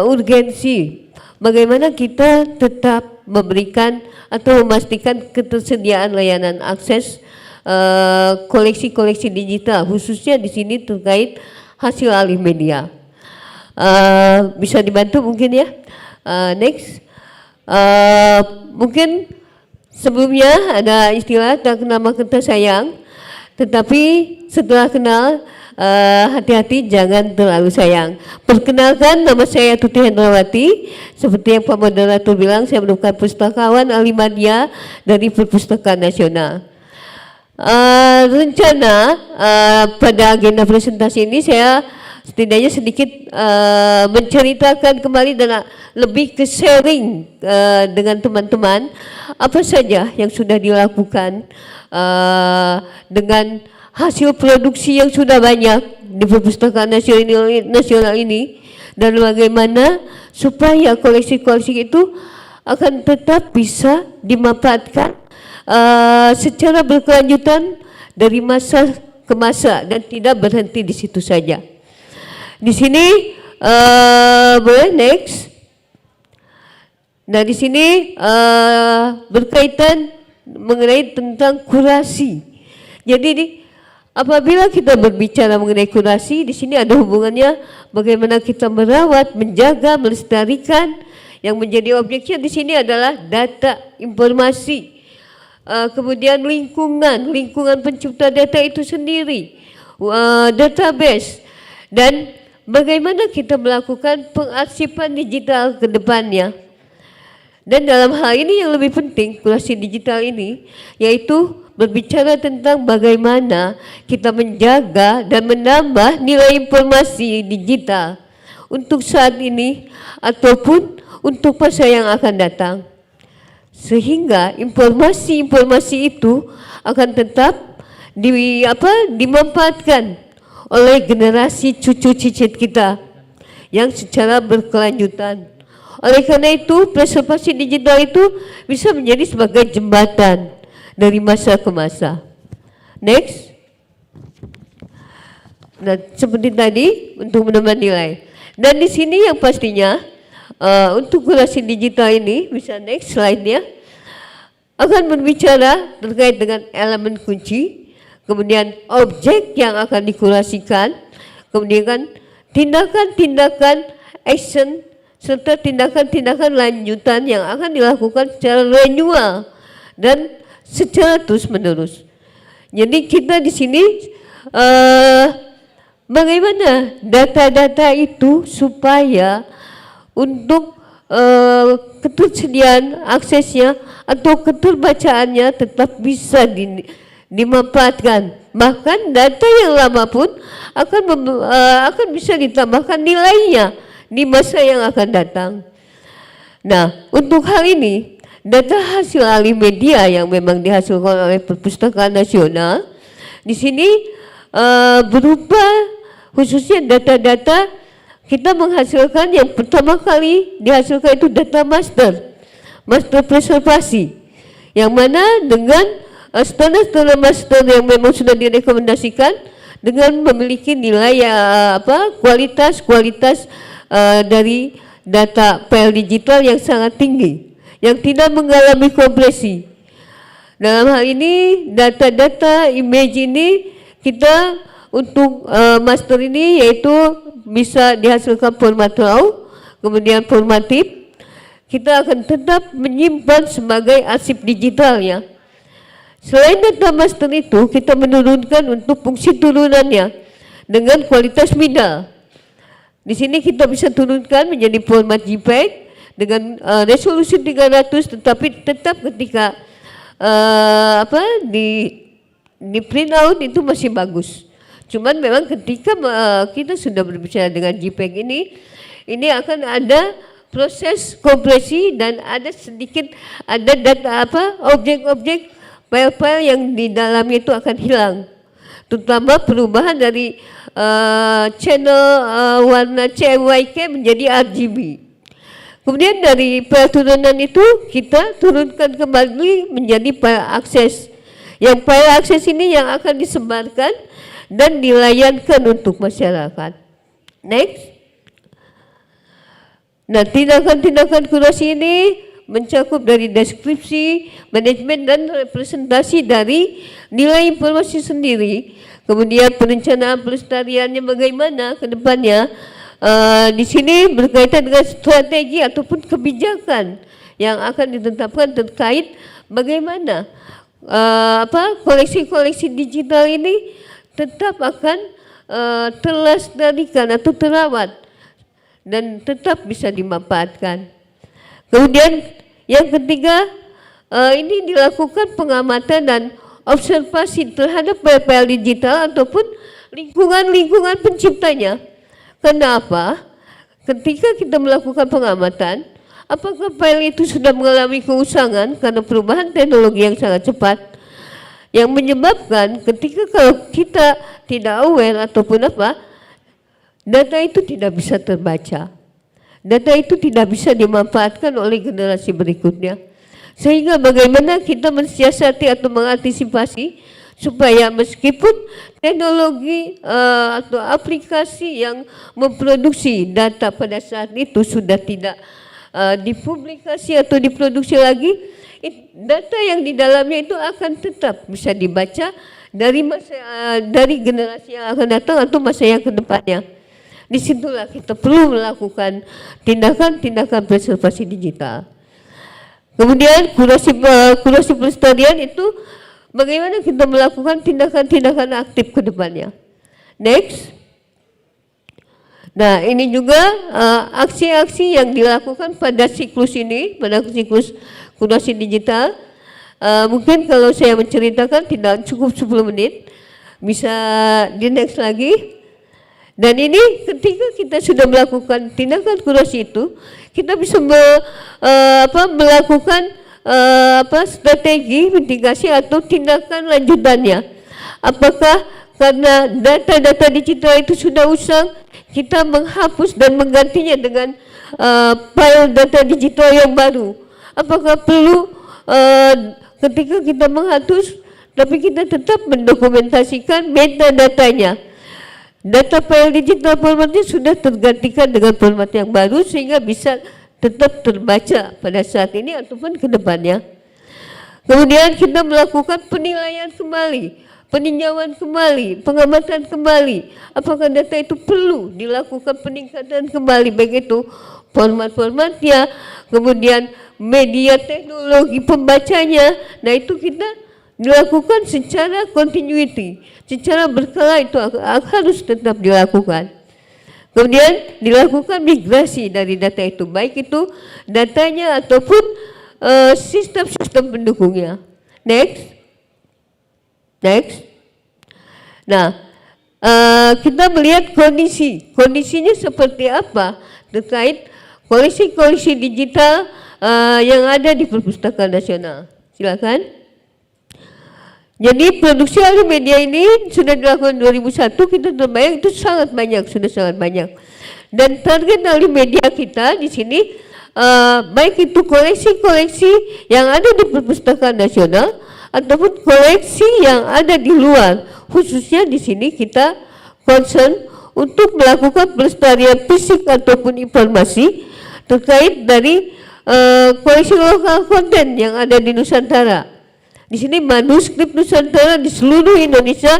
urgensi bagaimana kita tetap memberikan atau memastikan ketersediaan layanan akses koleksi-koleksi digital, khususnya di sini terkait hasil alih media. Bisa dibantu mungkin ya. Next, mungkin sebelumnya ada istilah tak kenal maka tak sayang, tetapi setelah kenal hati-hati jangan terlalu sayang. Perkenalkan, nama saya Tuti Hendrawati. Seperti yang Pak Moderator bilang, saya merupakan pustakawan ahli media dari Perpustakaan Nasional. Rencana pada agenda presentasi ini saya setidaknya sedikit menceritakan kembali dan lebih ke sharing dengan teman-teman apa saja yang sudah dilakukan dengan hasil produksi yang sudah banyak di Perpustakaan Nasional ini, dan bagaimana supaya koleksi-koleksi itu akan tetap bisa dimanfaatkan secara berkelanjutan dari masa ke masa dan tidak berhenti di situ saja. Di sini boleh next. Nah, di sini berkaitan mengenai tentang kurasi. Jadi apabila kita berbicara mengenai kurasi, di sini ada hubungannya bagaimana kita merawat, menjaga, melestarikan. Yang menjadi objeknya di sini adalah data, informasi, kemudian lingkungan pencipta data itu sendiri, database, dan bagaimana kita melakukan pengarsipan digital ke depannya. Dan dalam hal ini yang lebih penting kurasi digital ini yaitu berbicara tentang bagaimana kita menjaga dan menambah nilai informasi digital untuk saat ini ataupun untuk masa yang akan datang, sehingga informasi-informasi itu akan tetap dimanfaatkan oleh generasi cucu cicit kita yang secara berkelanjutan. Oleh karena itu, preservasi digital itu bisa menjadi sebagai jembatan dari masa ke masa. Next. Nah, seperti tadi untuk menambah nilai. Dan di sini yang pastinya untuk kurasi digital ini, bisa next slide-nya, akan berbicara terkait dengan elemen kunci, kemudian objek yang akan dikurasikan, kemudian tindakan-tindakan action, serta tindakan-tindakan lanjutan yang akan dilakukan secara renewal dan secara terus-menerus. Jadi kita di sini bagaimana data-data itu supaya untuk ketersediaan aksesnya atau keterbacaannya tetap bisa dimanfaatkan. Bahkan data yang lama pun akan bisa ditambahkan nilainya di masa yang akan datang. Nah, untuk hal ini, data hasil alih media yang memang dihasilkan oleh Perpustakaan Nasional di sini berupa khususnya data-data kita menghasilkan yang pertama kali dihasilkan itu data master preservasi, yang mana dengan standar master yang memang sudah direkomendasikan dengan memiliki nilai kualitas dari data file digital yang sangat tinggi, yang tidak mengalami kompresi. Dalam hal ini data-data image ini kita untuk master ini yaitu bisa dihasilkan format RAW, kemudian formatif. Kita akan tetap menyimpan sebagai arsip digital ya. Selain data master itu, kita menurunkan untuk fungsi turunannya dengan kualitas middle. Di sini kita bisa turunkan menjadi format JPEG dengan resolusi 300, tetapi tetap ketika di print out itu masih bagus. Cuman memang ketika kita sudah berbicara dengan JPEG ini akan ada proses kompresi dan ada data objek-objek file-file yang di dalamnya itu akan hilang, terutama perubahan dari channel warna CMYK menjadi RGB. Kemudian dari file turunan itu kita turunkan kembali menjadi file akses. Yang file akses ini yang akan disebarkan dan dilayankan untuk masyarakat. Next. Nah, tindakan-tindakan kurasi ini mencakup dari deskripsi, manajemen, dan representasi dari nilai informasi sendiri. Kemudian perencanaan pelestariannya bagaimana ke depannya. Di sini berkaitan dengan strategi ataupun kebijakan yang akan ditetapkan terkait bagaimana koleksi-koleksi digital ini tetap akan terlestarikan atau terawat dan tetap bisa dimanfaatkan. Kemudian yang ketiga, ini dilakukan pengamatan dan observasi terhadap file-file digital ataupun lingkungan-lingkungan penciptanya. Kenapa? Ketika kita melakukan pengamatan, apakah file itu sudah mengalami keusangan karena perubahan teknologi yang sangat cepat, yang menyebabkan ketika kalau kita tidak aware ataupun data itu tidak bisa terbaca. Data itu tidak bisa dimanfaatkan oleh generasi berikutnya. Sehingga bagaimana kita mensiasati atau mengantisipasi supaya meskipun teknologi atau aplikasi yang memproduksi data pada saat itu sudah tidak dipublikasi atau diproduksi lagi, data yang di dalamnya itu akan tetap bisa dibaca dari generasi yang akan datang atau masa yang ke depannya. Disitulah kita perlu melakukan tindakan-tindakan preservasi digital. Kemudian kurasi pelestarian itu bagaimana kita melakukan tindakan-tindakan aktif ke depannya. Next. Nah, ini juga aksi-aksi yang dilakukan pada siklus ini, pada siklus kurasi digital. Mungkin kalau saya menceritakan tidak cukup 10 menit, bisa di next lagi. Dan ini ketika kita sudah melakukan tindakan kurasi itu, kita bisa melakukan strategi mitigasi atau tindakan lanjutannya. Apakah karena data-data digital itu sudah usang, kita menghapus dan menggantinya dengan file data digital yang baru? Apakah perlu ketika kita menghapus, tapi kita tetap mendokumentasikan metadatanya? Data file digital formatnya sudah tergantikan dengan format yang baru sehingga bisa tetap terbaca pada saat ini ataupun ke depannya. Kemudian kita melakukan penilaian kembali, peninjauan kembali, pengamatan kembali. Apakah data itu perlu dilakukan peningkatan kembali, baik itu format-formatnya, kemudian media teknologi pembacanya. Nah, itu kita dilakukan secara continuity, secara berkala, itu harus tetap dilakukan. Kemudian dilakukan migrasi dari data itu, baik itu datanya ataupun sistem-sistem pendukungnya. Next. Nah, kita melihat kondisinya seperti apa terkait koleksi-koleksi digital yang ada di Perpustakaan Nasional. Silakan. Jadi produksi audio media ini sudah dilakukan 2001, kita terbayang itu sangat banyak, sudah sangat banyak. Dan target audio media kita di sini baik itu koleksi-koleksi yang ada di Perpustakaan Nasional ataupun koleksi yang ada di luar. Khususnya di sini kita concern untuk melakukan pelestarian fisik ataupun informasi terkait dari koleksi lokal konten yang ada di Nusantara. Di sini manuskrip Nusantara di seluruh Indonesia,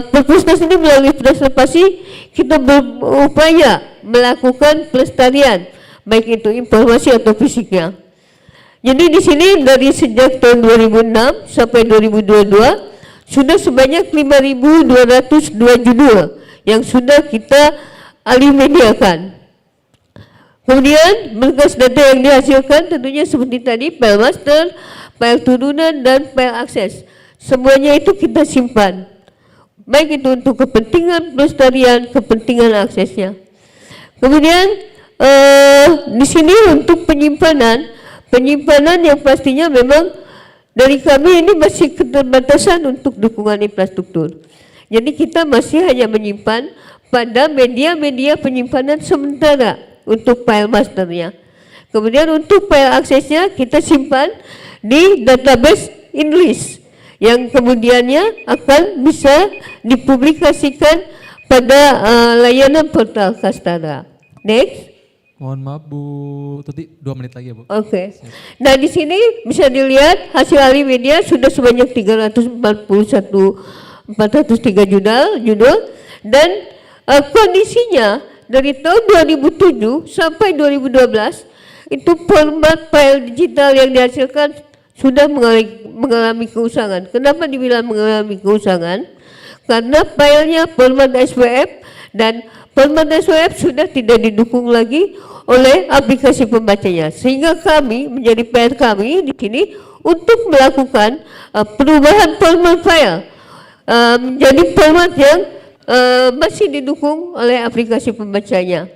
Perpusnas ini melalui preservasi kita berupaya melakukan pelestarian, baik itu informasi atau fisiknya. Jadi di sini dari sejak tahun 2006 sampai 2022 sudah sebanyak 5.202 judul yang sudah kita alih mediakan. Kemudian berkas data yang dihasilkan tentunya seperti tadi file master, file turunan, dan file akses. Semuanya itu kita simpan, baik itu untuk kepentingan pelestarian, kepentingan aksesnya. Kemudian di sini untuk penyimpanan yang pastinya memang dari kami ini masih keterbatasan untuk dukungan infrastruktur. Jadi kita masih hanya menyimpan pada media-media penyimpanan sementara untuk file masternya. Kemudian untuk file aksesnya kita simpan di database INLIST yang kemudiannya akan bisa dipublikasikan pada layanan portal Kastara. Next. Mohon maaf Bu Tuti, 2 menit lagi ya Bu. Oke. Nah di sini bisa dilihat hasil ahli media sudah sebanyak 403 judul dan kondisinya dari tahun 2007 sampai 2012 itu format file digital yang dihasilkan sudah mengalami keusangan. Kenapa dibilang mengalami keusangan? Karena filenya format SWF dan format SWF sudah tidak didukung lagi oleh aplikasi pembacanya, sehingga kami menjadi PR kami di sini untuk melakukan perubahan format file menjadi format yang masih didukung oleh aplikasi pembacanya.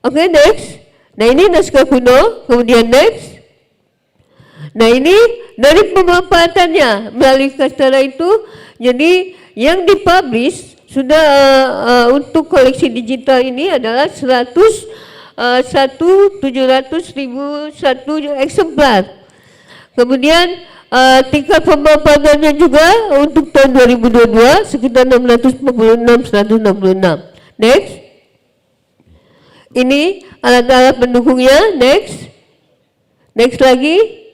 Oke, next. Nah ini naskah kuno, kemudian next. Nah ini dari pemanfaatannya melalui Kastara itu, jadi yang dipublish sudah untuk koleksi digital ini adalah 700.001 eksemplar. Kemudian tingkat pemanfaatannya juga untuk tahun 2022 sekitar 646. Next. Ini alat-alat pendukungnya. Next. Next lagi.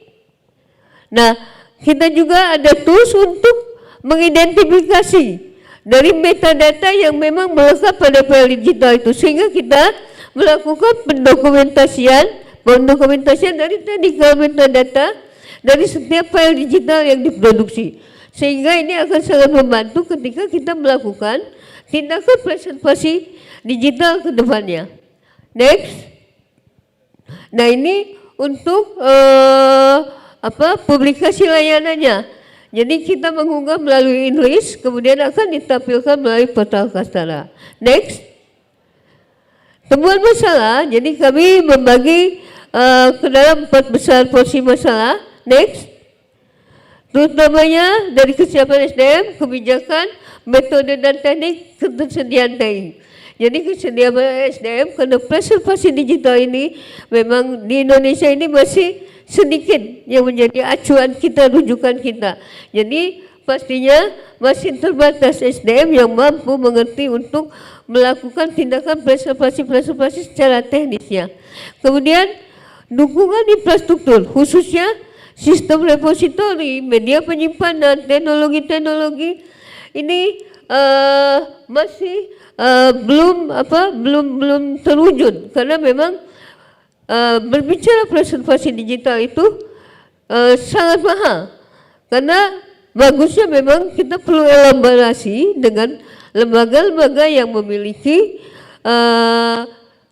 Nah, kita juga ada tools untuk mengidentifikasi dari metadata yang memang melekat pada file digital itu, sehingga kita melakukan pendokumentasian dari technical metadata dari setiap file digital yang diproduksi, sehingga ini akan sangat membantu ketika kita melakukan tindakan preservasi digital ke depannya. Next. Nah ini untuk publikasi layanannya. Jadi kita mengunggah melalui English, kemudian akan ditampilkan melalui portal Kastara. Next. Temuan masalah, jadi kami membagi ke dalam 4 besar porsi masalah. Next. Terutamanya dari kesiapan SDM, kebijakan, metode dan teknik, ketersediaan TI. Jadi kesediaan SDM karena preservasi digital ini memang di Indonesia ini masih sedikit yang menjadi acuan kita, rujukan kita. Jadi pastinya masih terbatas SDM yang mampu mengerti untuk melakukan tindakan preservasi secara teknisnya. Kemudian dukungan infrastruktur, khususnya sistem repositori, media penyimpanan, teknologi-teknologi ini masih belum terwujud, karena memang berbicara preservasi digital itu sangat mahal, karena bagusnya memang kita perlu elaborasi dengan lembaga-lembaga yang memiliki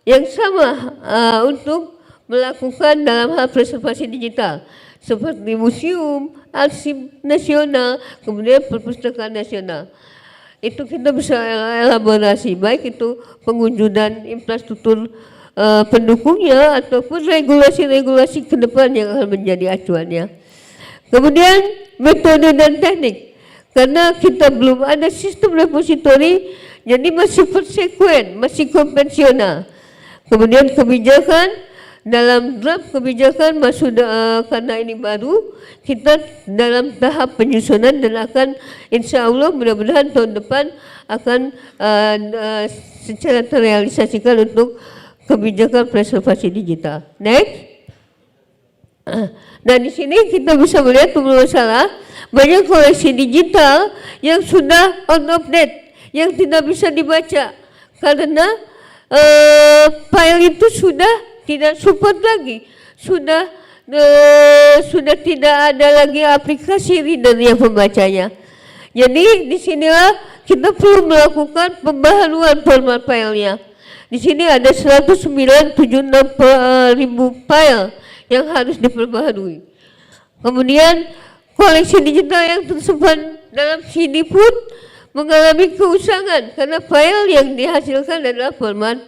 yang sama untuk melakukan dalam hal preservasi digital, seperti museum, arsip nasional, kemudian perpustakaan nasional. Itu kita bisa elaborasi, baik itu pengujudan infrastruktur pendukungnya ataupun regulasi-regulasi ke depan yang akan menjadi acuannya. Kemudian metode dan teknik, karena kita belum ada sistem repositori, jadi masih persekuen, masih konvensional. Kemudian kebijakan, dalam draft kebijakan masuk karena ini baru, kita dalam tahap penyusunan dan akan insya Allah mudah-mudahan tahun depan akan secara terrealisasikan untuk kebijakan preservasi digital. Next. Nah di sini kita bisa melihat masalah banyak koleksi digital yang sudah out of date, yang tidak bisa dibaca karena file itu sudah tidak support lagi, sudah tidak ada lagi aplikasi reader yang membacanya. Jadi disinilah kita perlu melakukan pembaharuan format filenya. Di sini ada 109.76.000 file yang harus diperbaharui. Kemudian koleksi digital yang tersimpan dalam CD pun mengalami keusangan karena file yang dihasilkan adalah format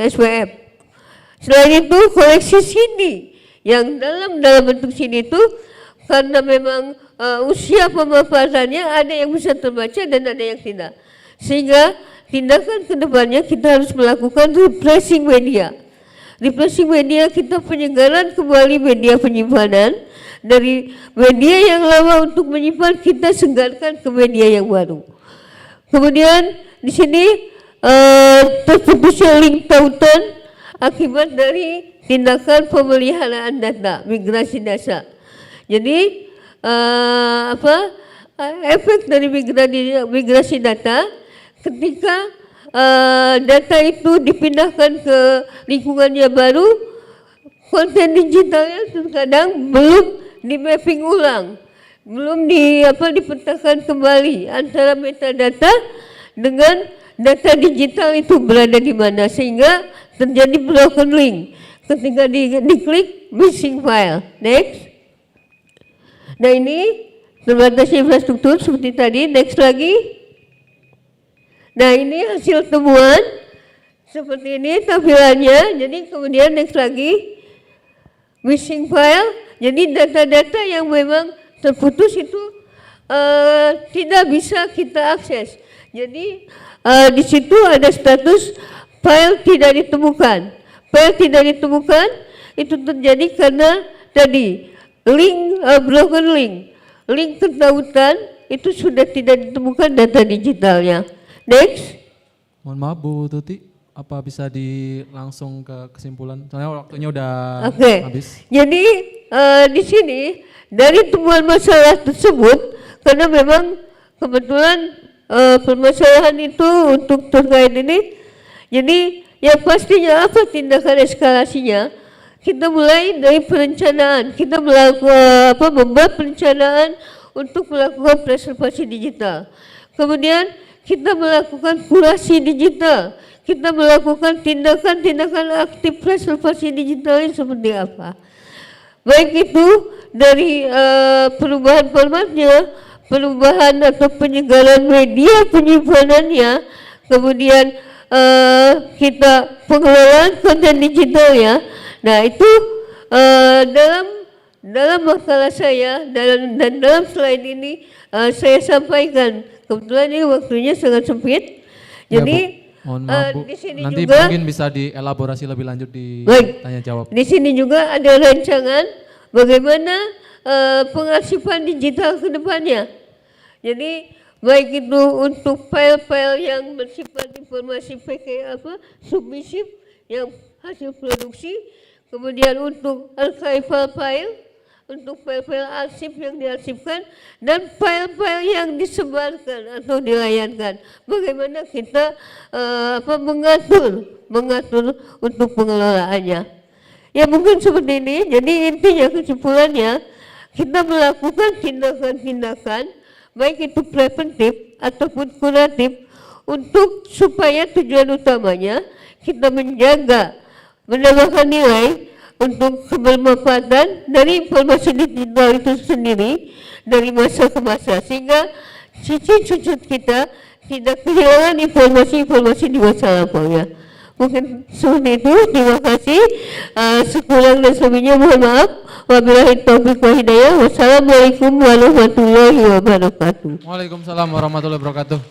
SWF. Selain itu koleksi CD yang dalam bentuk CD itu karena memang usia pemanfaatannya ada yang bisa terbaca dan ada yang tidak, sehingga tindakan kedepannya kita harus melakukan refreshing media. Refreshing media kita penyegaran kembali media penyimpanan dari media yang lama untuk menyimpan, kita segarkan ke media yang baru. Kemudian di sini terputusnya link tautan akibat dari tindakan pemeliharaan data, migrasi data. Jadi efek dari migrasi data ketika data itu dipindahkan ke lingkungannya baru, konten digitalnya terkadang belum di mapping ulang, belum dipetakan kembali antara metadata dengan data digital itu berada di mana, sehingga terjadi broken link ketika diklik missing file. Next. Nah, ini terbatas infrastruktur seperti tadi. Next lagi. Nah, ini hasil temuan seperti ini tampilannya. Jadi kemudian next lagi, missing file. Jadi data-data yang memang terputus itu tidak bisa kita akses. Jadi di situ ada status file tidak ditemukan. File tidak ditemukan itu terjadi karena tadi broken link ketautan itu sudah tidak ditemukan data digitalnya. Next. Mohon maaf Bu Tuti, apa bisa langsung ke kesimpulan? Soalnya waktunya udah habis. Jadi di sini dari temuan masalah tersebut, karena memang kebetulan permasalahan itu untuk terkait ini, jadi yang pastinya apa tindakan eskalasinya? Kita mulai dari perencanaan, kita membuat perencanaan untuk melakukan preservasi digital. Kemudian kita melakukan kurasi digital, kita melakukan tindakan-tindakan aktif preservasi digitalnya seperti apa. Baik itu dari perubahan formatnya, perubahan atau penyegaran media penyimpanannya, kemudian kita pengelolaan konten digitalnya. Nah, itu dalam makalah saya dan dalam slide ini saya sampaikan. Kebetulan ini waktunya sangat sempit. Jadi ya, mohon maaf Bu, di sini nanti juga, mungkin bisa dielaborasi lebih lanjut di tanya jawab. Di sini juga ada rancangan bagaimana pengarsipan digital ke depannya. Jadi baik itu untuk file-file yang bersifat informasi submisif yang hasil produksi, kemudian untuk archival file, untuk file-file arsip yang diarsipkan, dan file-file yang disebarkan atau dilayangkan. Bagaimana kita mengatur untuk pengelolaannya. Ya mungkin seperti ini. Jadi intinya kesimpulannya, kita melakukan tindakan-tindakan baik itu preventif ataupun kuratif untuk supaya tujuan utamanya kita menambahkan nilai untuk kebermanfaatan dari informasi digital itu sendiri dari masa ke masa, sehingga cucu kita tidak kehilangan informasi-informasi di masa lampaunya. Mungkin seperti itu. Terima kasih. Sekurang dan selebihnya mohon maaf. Wabillahi taufiq wal hidayah. Wassalamualaikum warahmatullahi wabarakatuh. Waalaikumsalam warahmatullahi wabarakatuh.